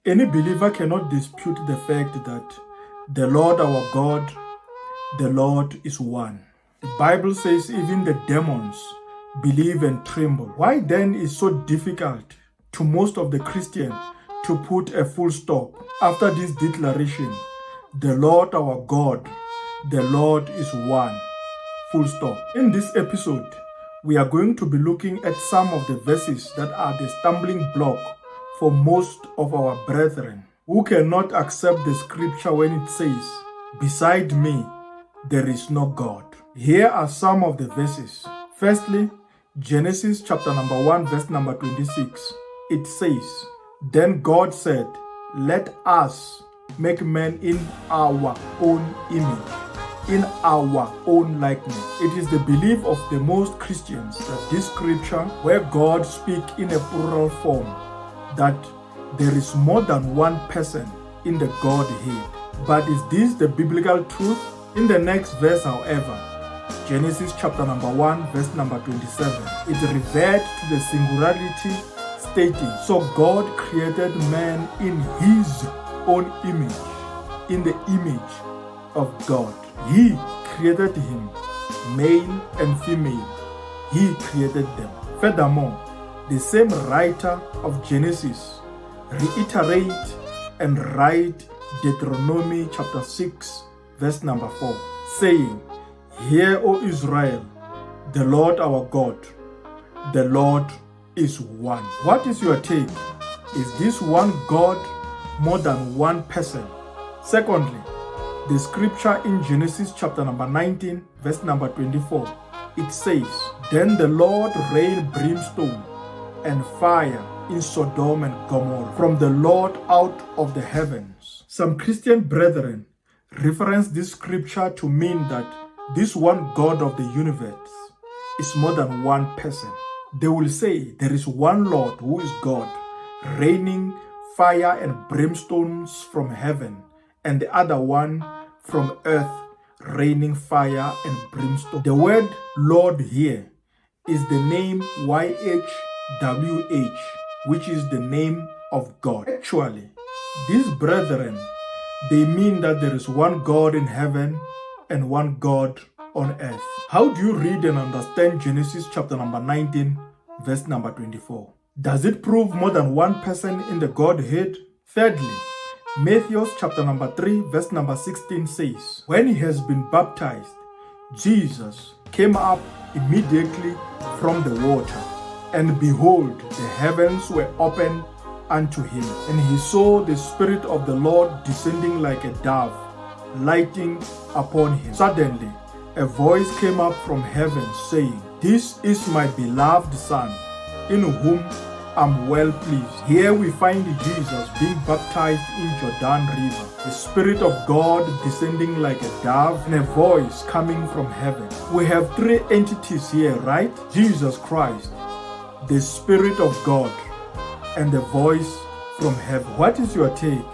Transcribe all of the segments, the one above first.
Any believer cannot dispute the fact that the Lord our God, the Lord is one. The Bible says even the demons believe and tremble. Why then is it so difficult to most of the Christians to put a full stop after this declaration? The Lord our God, the Lord is one. Full stop. In this episode, we are going to be looking at some of the verses that are the stumbling block for most of our brethren who cannot accept the scripture when it says, "Beside me, there is no God." Here are some of the verses. Firstly, Genesis chapter number 1, verse number 26. It says, "Then God said, let us make man in our own image, in our own likeness." It is the belief of the most Christians that this scripture, where God speaks in a plural form, that there is more than one person in the Godhead. But is this the biblical truth? In the next verse, however, Genesis chapter number 1, verse number 27, it reverts to the singularity, stating, "So God created man in his own image, in the image of God. He created him, male and female. He created them." Furthermore, the same writer of Genesis reiterate and write Deuteronomy chapter 6, verse number 4, saying, "Hear, O Israel, the Lord our God, the Lord is one." What is your take? Is this one God more than one person? Secondly, the scripture in Genesis chapter number 19, verse number 24, it says, "Then the Lord rained brimstone and fire in Sodom and Gomorrah from the Lord out of the heavens." Some Christian brethren reference this scripture to mean that this one God of the universe is more than one person. They will say there is one Lord who is God, raining fire and brimstones from heaven, and the other one from earth, raining fire and brimstone. The word Lord here is the name YHWH, which is the name of God. Actually, these brethren, they mean that there is one God in heaven and one God on earth. How do you read and understand Genesis chapter number 19, verse number 24? Does it prove more than one person in the Godhead? Thirdly, Matthew chapter number 3, verse number 16 says, "When he has been baptized, Jesus came up immediately from the water, and behold, the heavens were opened unto him, and he saw the Spirit of the Lord descending like a dove, lighting upon him. Suddenly, a voice came up from heaven, saying, This is my beloved Son, in whom I'm well pleased." Here we find Jesus being baptized in Jordan River, the Spirit of God descending like a dove, and a voice coming from heaven. We have three entities here, right? Jesus Christ, the Spirit of God, and the voice from heaven. What is your take?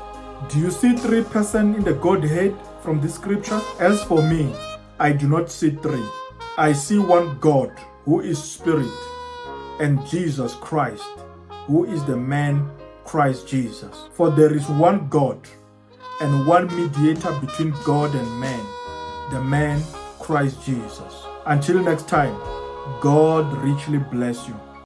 Do you see three persons in the Godhead from this scripture? As for me, I do not see three. I see one God who is Spirit, and Jesus Christ, who is the man Christ Jesus. For there is one God and one mediator between God and man, the man Christ Jesus. Until next time, God richly bless you.